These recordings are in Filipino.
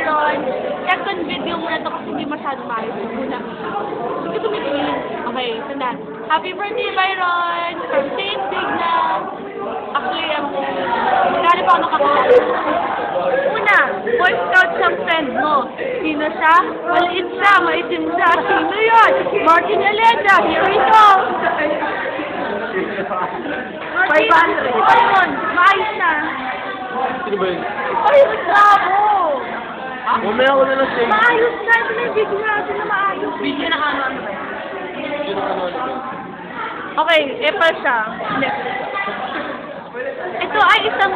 Byron. Second video muna to kasi hindi masyado maayos yung muna. Hindi ko tumitingin. Okay, tanda. Happy birthday, Byron! From St. Digna. Actually, magkali pa ako nakakilala. Una, Boy Scout siyang friend mo. Sino siya? Maliit siya, maitim siya. Sino yun? Martin Aleda. Here we go! 500. Ayun, maayos na. Sino ba yun? Ay, bravo! Mamaya ko na lang siya. Maayos na. Ito na yung video natin na maayos. Video na ano ba? Okay, epa siya. Next. Ito ay isang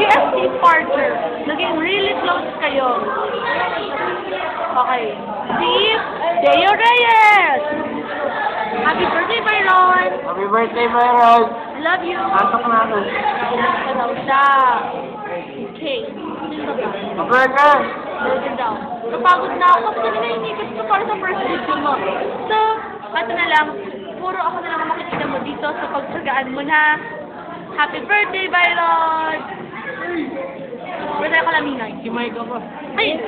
UST partner. Naging really close kayo. Okay. Steve Deo Reyes! Happy birthday, Byron! Happy birthday, Byron! I love you! Pasok na ako. Nasa daw siya. Okay. Mabaga! Burger daw. Napagod na ako kasi nainikot ko para sa first video mo. So, ito na lang. Puro ako na lang ang makikita mo dito sa pagsagaan mo na. Happy birthday, Byron! Birthday ko laminay. Si Micah pa. Ay!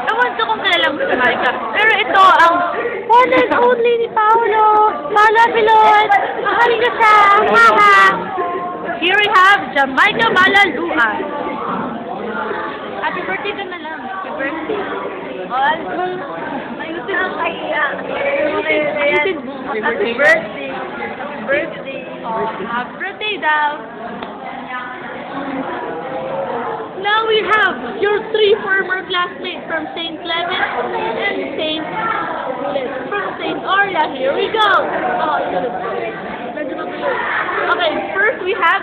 Ewan ko kung kilala mo si Micah. Pero ito ang one and only ni Paolo. Paolo Pilot. Mahaling ka siya. Haha. Here we have Jamaica Malaluan. Happy birthday ka na lang. Happy birthday. All. Ayusin ang kaya. Ayusin mo. Happy birthday. Happy birthday. Oh, happy birthday daw. Now we have your three former classmates from St. Clement and from St. Aurea. Here we go. Oh, okay, first we have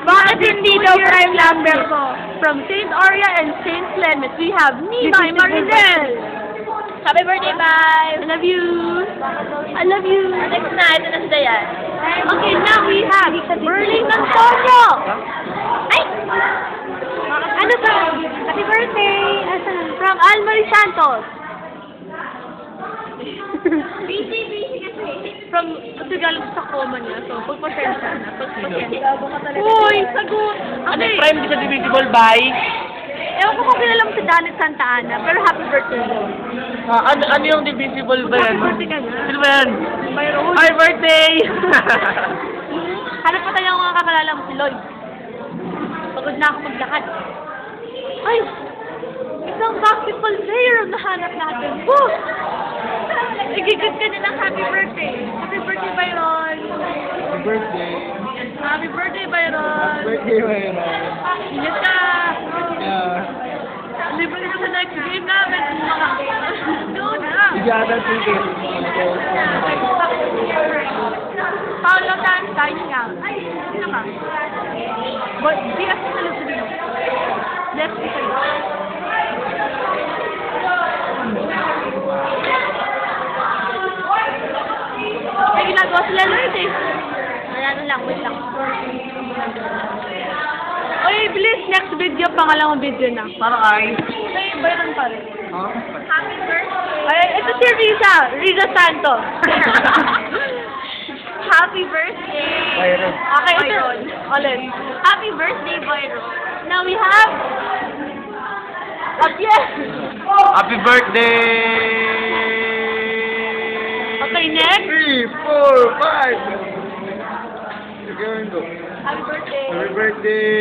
bakit hindi daw prime number ko? From St. Aurea and St. Clement, we have Nimay Marinel. Happy birthday, bye! I love you! I love you! Next na, ito na si Dayan. Okay, now we have Berling Antonio! Ay! Ano ba? Happy birthday! From Almarie Santos. Busy kasi. From, kasi galing sa coma niya, so pagpasensya na. Uy, sagot! Ano Okay. prime di sa divisible by? Ewan ko kung kilala mo si Janet Santa Ana, pero happy birthday. Ano yung divisible ba yan? Happy birthday ka na. Sino ba yan? Byron. Happy birthday! Hanap pa tayo mga kakalala mo si Lloyd. Pagod na ako maglakad. Ay! Isang basketball player ang nahanap natin. Woo! Igigit ka na ng happy birthday. Happy birthday, Byron. Happy birthday. Happy birthday, Byron. Birthday, Byron. Ingat ka. Yeah. Libre na sa next game namin. Go na. Igada ticket. Paolo Tan, signing out. Ay, sino ka? But, di kasi sa loob sa left ko sa'yo. May ginagawa sila Lloyd eh. Ano lang, wait lang. Oy, bilis, next video, pangalawang video na. Para ay. Ay, Byron pa rin. Huh? Happy birthday. Ay, ito si Riza Santos. Happy birthday. Byron. Okay, ito. Ulit. Happy birthday, Byron. Now we have... Yes! Happy birthday! Okay, next. 3, 4, 5. Going go. Happy birthday. Happy birthday!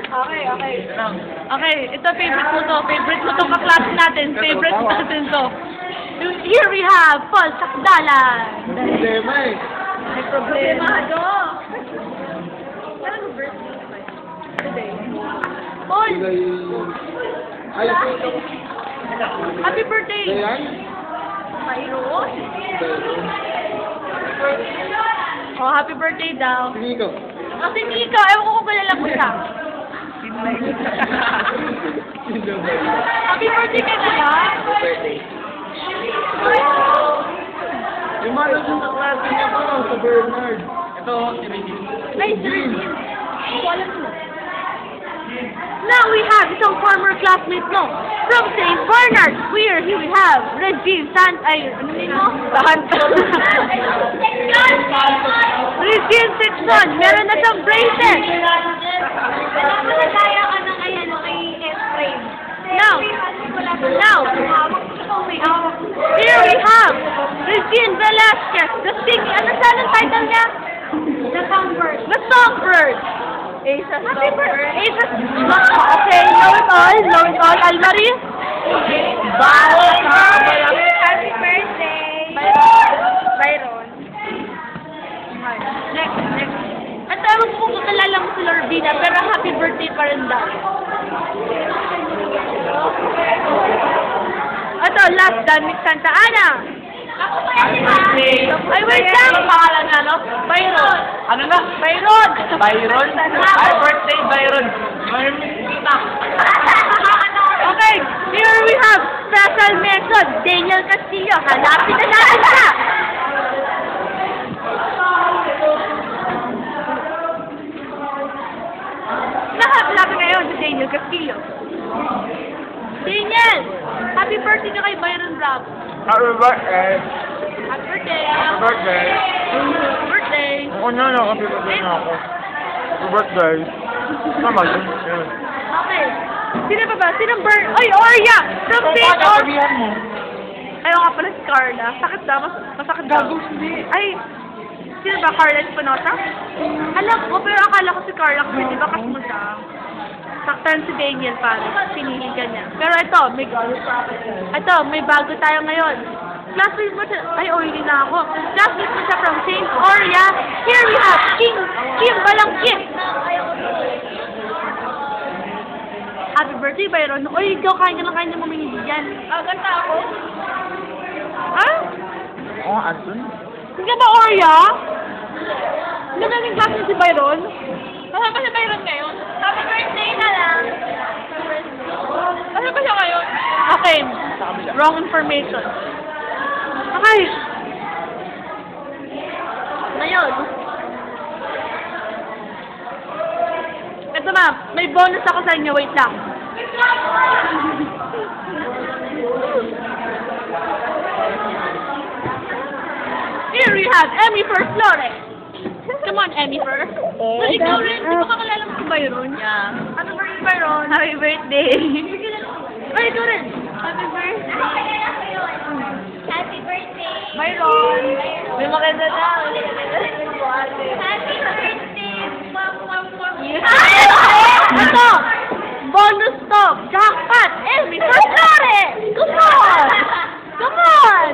Okay, okay. Okay, ito favorite mo to. Favorite mo to kaklase natin. Favorite natin to. Here we have Paul Sakdalan. Problema eh. May problema. Ano birthday? Today. Paul! Ay, Happy birthday! Ayan. Mayroon. Oh, happy birthday daw. Sige ko. Kasi Nico, ewan ko kung kilala mo siya. Happy birthday ka na lang. Birthday. Yung mga yung sa klase niya pa sa Bernard. Ito, si Regine. Ay, si Regine. Ako alam mo. Now we have isang former classmate mo from St. Bernard. Here we have Regine ano name mo? Regine Sixon. Meron na siyang bracelet. Now, here we have Regine Velasquez, the singing. Ano saan ang title niya? The Songbird. The Songbird. Aces Songbird. Aces. Okay, know it all. Know it all. Almarie? Happy birthday. Byron. Next. At ewan ko kung kakilala mo si Lorbina, pero happy birthday pa rin daw. Ito, last, Danik Santa Ana. Ay, wait lang. Pangalan nga, no? Byron. Ano na? Byron. Byron? Ay, birthday, Byron. Okay, here we have special mention, Daniel Castillo. Hanapin na natin siya. Nakalapin ngayon si Daniel Castillo. Daniel, happy birthday ka kay Byron Rob. Happy birthday. Happy birthday. Happy birthday. Happy birthday. Oo na, happy birthday na ako. Happy birthday. Tama yun. Yun. Okay. Sino pa ba? Sinong Ay, Orya! From St. sabihan mo? Ayaw nga pala si Carla. Sakit daw. Masakit daw. Ay, sino ba? Carla Espinosa? Alam ko, pero akala ko si Carla kasi di ba kasmusa? Saktan si Daniel para. Pinili ka niya. Pero ito, may bago tayo ngayon. Classmate mo siya. Ay, oily na ako. Classmate mo siya from St. Orya. Here we have Kim Balangkit. Happy birthday, Byron. Uy, ikaw kain ka ng mga minigyan. Ganda ako. Ha? Oo, Anton. Hindi ka ba Orya? Hindi ka naging class si Byron? Kasama pa si Byron ngayon. Happy birthday na lang. Kasama pa siya ngayon. Okay. Wrong information. Okay. Ngayon. Ito ma'am, may bonus ako sa inyo. Wait lang. Here we have Emmy First Flores. Come on, Emmy First. Well, ikaw rin. Di ba kakalala mo si Byron? Yeah. Ano ba rin Byron? Happy birthday. Ay, ikaw rin. Happy birthday. Happy birthday. Byron. May maganda na. Happy birthday. Ito! Bonus to! Jackpot! Emmy First Flores! Come on! Come on!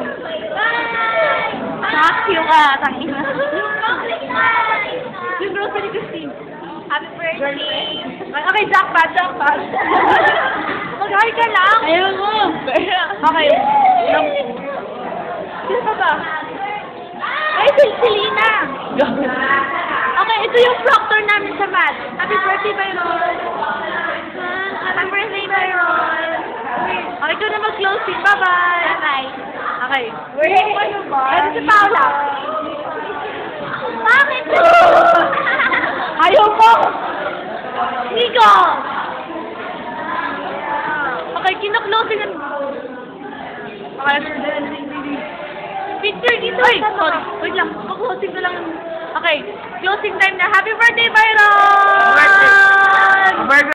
Nakakyo ka, tangina. Yung grocery Christine. Happy birthday. Okay, jackpot! Mag-hi ka lang! Ayaw mo. Okay. Sino pa ba? Ay, Selena! Okay, ito yung proctor namin sa math. Happy birthday, Byron! Happy birthday, Byron. Okay, ito na mag-closing. Bye-bye! Bye-bye. Okay. Ano ba? Ano si Paula? Bakit? Ayaw mo! Nico! Okay, kino-closing ang... Okay, picture dito. Ay, sorry. Wait lang. Closing ko lang. Okay, closing time na. Happy birthday, Byron! Birthday!